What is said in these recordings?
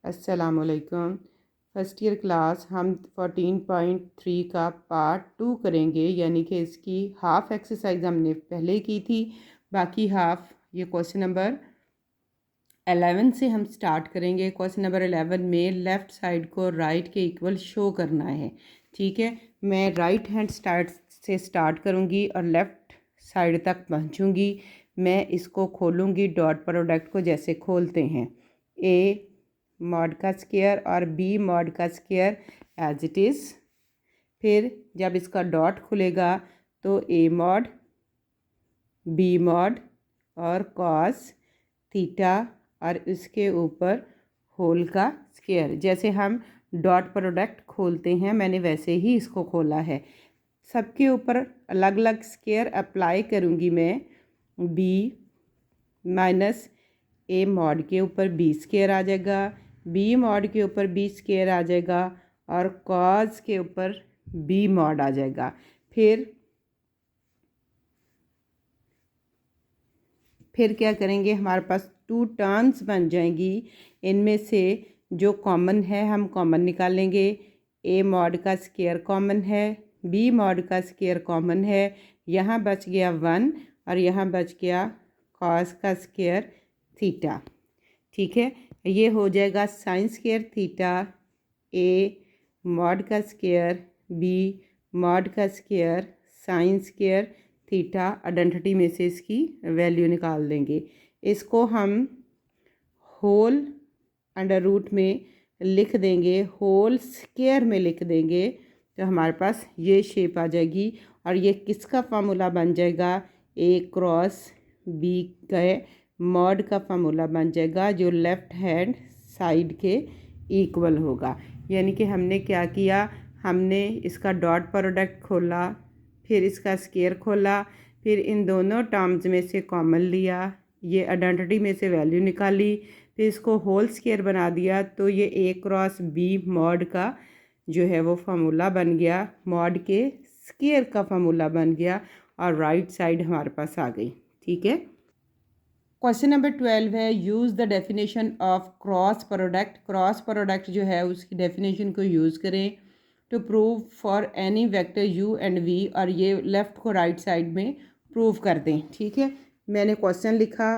अस्सलामुअलैकुम। First year class हम 14.3 का पार्ट 2 करेंगे, यानी कि इसकी हाफ़ एक्सरसाइज हमने पहले की थी, बाकी हाफ़ ये क्वेश्चन नंबर 11 से हम स्टार्ट करेंगे। क्वेश्चन नंबर 11 में लेफ़्ट साइड को राइट के इक्वल शो करना है। ठीक है, मैं राइट हैंड से स्टार्ट करूँगी और लेफ़्ट साइड तक पहुँचूँगी। मैं इसको खोलूँगी डॉट प्रोडक्ट को जैसे खोलते हैं, ए मॉड का स्क्वायर और बी मॉड का स्क्वायर एज इट इज़। फिर जब इसका डॉट खुलेगा तो ए मॉड, बी मॉड और कॉस थीटा और इसके ऊपर होल का स्क्वायर। जैसे हम डॉट प्रोडक्ट खोलते हैं मैंने वैसे ही इसको खोला है। सबके ऊपर अलग अलग स्क्वायर अप्लाई करूँगी मैं। बी माइनस ए मॉड के ऊपर बी स्क्वायर आ जाएगा, बी मॉड के ऊपर बी स्क्वायर आ जाएगा और कॉस के ऊपर बी मॉड आ जाएगा। फिर क्या करेंगे, हमारे पास 2 टर्म्स बन जाएंगी। इनमें से जो कॉमन है हम कॉमन निकालेंगे। ए मॉड का स्क्वायर कॉमन है, बी मॉड का स्क्वायर कॉमन है। यहाँ बच गया 1 और यहाँ बच गया कॉस का स्क्वायर थीटा। ठीक है, ये हो जाएगा sine square theta A mod का स्क्वायर बी मॉड का square sine square theta. Identity में से इसकी वैल्यू निकाल देंगे। इसको हम होल अंडर रूट में लिख देंगे, होल स्क्वायर में लिख देंगे तो हमारे पास ये शेप आ जाएगी। और ये किसका फार्मूला बन जाएगा, ए क्रॉस बी का मॉड का फार्मूला बन जाएगा जो लेफ़्ट हैंड साइड के इक्वल होगा। यानी कि हमने क्या किया, हमने इसका डॉट प्रोडक्ट खोला, फिर इसका स्क्वायर खोला, फिर इन दोनों टर्म्स में से कॉमन लिया, ये आइडेंटिटी में से वैल्यू निकाली, फिर इसको होल स्क्वायर बना दिया तो ये ए क्रॉस बी मॉड का जो है वो फार्मूला बन गया, मॉड के स्क्वायर का फार्मूला बन गया और राइट साइड हमारे पास आ गई। ठीक है, क्वेश्चन नंबर 12 है, use the definition of cross product. Cross product जो है उसकी डेफिनेशन को यूज़ करें to prove for any vector u and v, और ये लेफ़्ट को राइट साइड में प्रूव कर दें। ठीक है, मैंने क्वेश्चन लिखा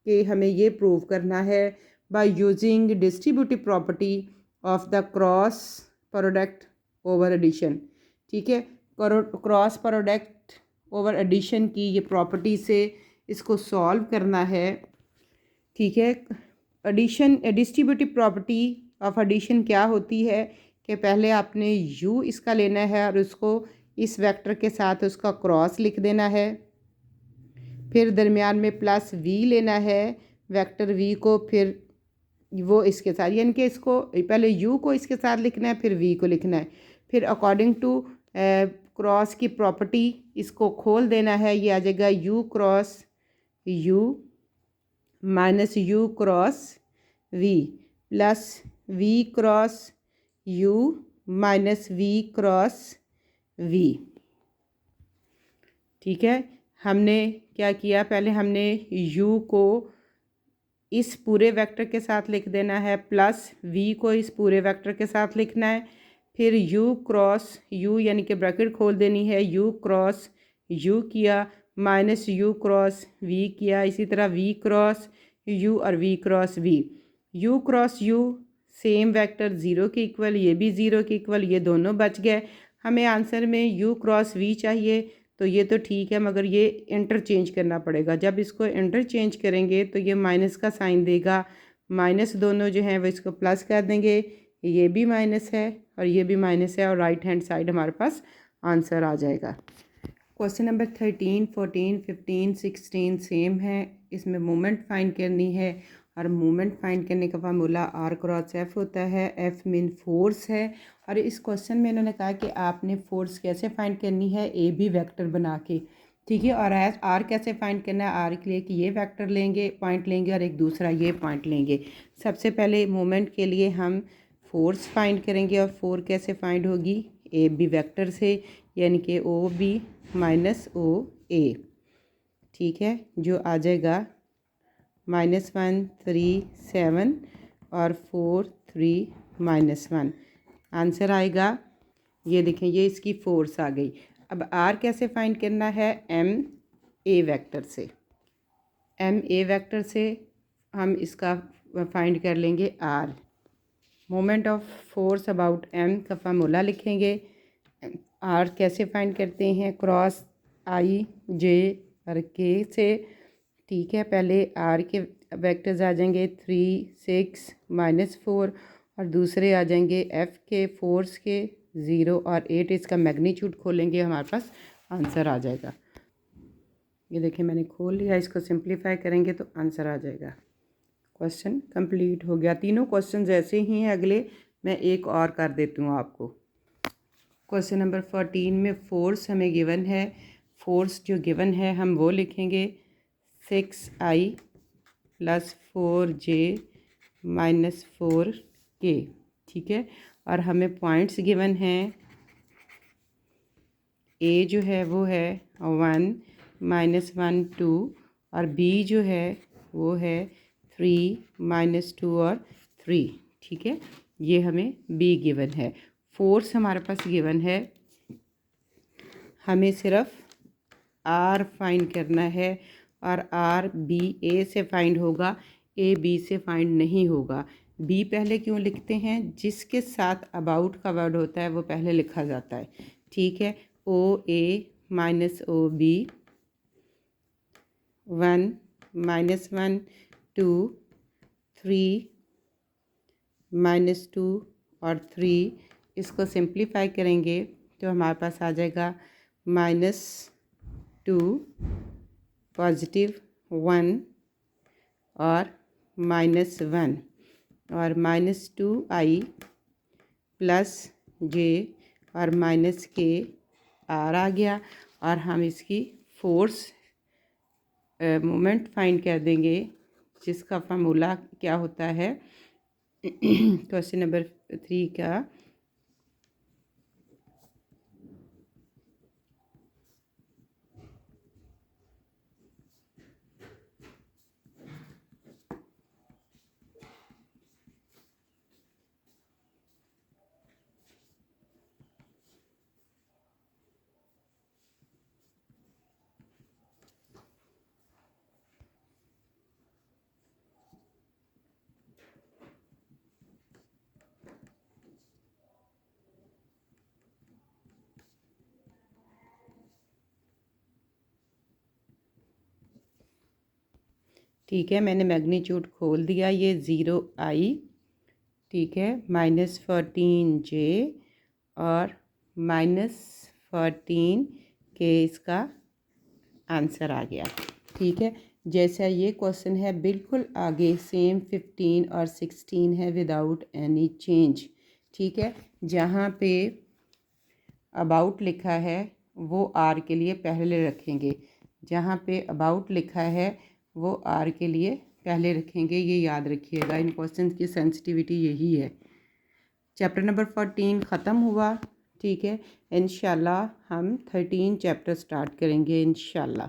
कि हमें ये प्रूव करना है by using distributive property of the cross product over addition. ठीक है, क्रॉस प्रोडक्ट ओवर एडिशन की ये प्रॉपर्टी से इसको सॉल्व करना है। ठीक है, addition distributive property of addition क्या होती है कि पहले आपने u इसका लेना है और उसको इस वेक्टर के साथ उसका क्रॉस लिख देना है, फिर दरमियान में प्लस v लेना है वेक्टर v को, फिर वो इसके साथ, यानी कि इसको पहले u को इसके साथ लिखना है फिर v को लिखना है, फिर अकॉर्डिंग टू क्रॉस की प्रॉपर्टी इसको खोल देना है। ये आ जाएगा u cross u minus u cross v plus v cross u minus v cross v। ठीक है, हमने क्या किया, पहले हमने u को इस पूरे वेक्टर के साथ लिख देना है, प्लस v को इस पूरे वेक्टर के साथ लिखना है, फिर u क्रॉस u यानी कि ब्रैकेट खोल देनी है, u क्रॉस u किया माइनस u क्रॉस v किया, इसी तरह v क्रॉस u और v cross v। u cross u same vector zero के इक्वल, ये भी ज़ीरो के इक्वल, ये दोनों बच गए। हमें आंसर में u क्रॉस v चाहिए तो ये तो ठीक है, मगर ये इंटरचेंज करना पड़ेगा। जब इसको इंटरचेंज करेंगे तो ये माइनस का साइन देगा, माइनस दोनों जो हैं वो इसको प्लस कर देंगे, ये भी माइनस है और ये भी माइनस है और राइट हैंड साइड हमारे पास आंसर आ जाएगा। क्वेश्चन नंबर 13, 14, 15, 16 सेम है। इसमें मोमेंट फाइंड करनी है और मोमेंट फाइंड करने का फार्मूला आर क्रॉस एफ होता है। एफ मीन फोर्स है और इस क्वेश्चन में इन्होंने कहा कि आपने फोर्स कैसे फाइंड करनी है, ए बी वेक्टर बना के। ठीक है, और आर कैसे फाइंड करना है, आर के लिए कि ये वेक्टर लेंगे, पॉइंट लेंगे और एक दूसरा ये पॉइंट लेंगे। सबसे पहले मोमेंट के लिए हम फोर्स फाइंड करेंगे और फोर कैसे फाइंड होगी, ए बी वेक्टर से, यानी कि ओ बी माइनस ओ ए। ठीक है, जो आ जाएगा -1 3 7 और 4 3 -1 आंसर आएगा। ये देखें, ये इसकी फोर्स आ गई। अब आर कैसे फाइंड करना है? एम ए वेक्टर से। एम ए वेक्टर से हम इसका फाइंड कर लेंगे R. Moment of force about M का फार्मूला लिखेंगे। आर कैसे फाइंड करते हैं? क्रॉस आई जे और के से। ठीक है, पहले आर के वेक्टर्स आ जाएंगे 3 6 -4 और दूसरे आ जाएंगे एफ़ के फोर्स के 0 और 8। इसका मैग्नीट्यूड खोलेंगे, हमारे पास आंसर आ जाएगा। ये देखिए मैंने खोल लिया, इसको सिंप्लीफाई करेंगे तो आंसर आ जाएगा। क्वेश्चन कंप्लीट हो गया। तीनों क्वेश्चन ऐसे ही हैं। अगले मैं एक और कर देती हूँ आपको। क्वेश्चन नंबर 14 में फोर्स हमें गिवन है। फोर्स जो गिवन है हम वो लिखेंगे 6i + 4j - 4k। ठीक है, और हमें पॉइंट्स गिवन हैं। ए जो है वो है 1 -1 2 और बी जो है वो है 3 -2 और 3। ठीक है, ये हमें बी गिवन है। फोर्स हमारे पास गिवन है, हमें सिर्फ आर फाइंड करना है और आर बी ए से फाइंड होगा, ए बी से फाइंड नहीं होगा। बी पहले क्यों लिखते हैं? जिसके साथ अबाउट का वर्ड होता है वो पहले लिखा जाता है। ठीक है, ओ ए -ओ बी 1 -1 2 3 -2 और 3। इसको सिंप्लीफाई करेंगे तो हमारे पास आ जाएगा -2 +1 और -1 और -2i + j और -k आर आ गया। और हम इसकी फोर्स मोमेंट फाइंड कर देंगे, जिसका फार्मूला क्या होता है क्वेश्चन नंबर 3 का। ठीक है, मैंने मैग्नीट्यूड खोल दिया। ये 0i, ठीक है, -14j और -14k इसका आंसर आ गया। ठीक है, जैसा ये क्वेश्चन है बिल्कुल आगे सेम 15 और 16 है विदाउट एनी चेंज। ठीक है, जहाँ पे अबाउट लिखा है वो आर के लिए पहले रखेंगे, जहाँ पे अबाउट लिखा है वो आर के लिए पहले रखेंगे। ये याद रखिएगा, इन क्वेश्चन की सेंसिटिविटी यही है। चैप्टर नंबर 14 ख़त्म हुआ। ठीक है, इंशाल्लाह हम 13 चैप्टर स्टार्ट करेंगे इंशाल्लाह।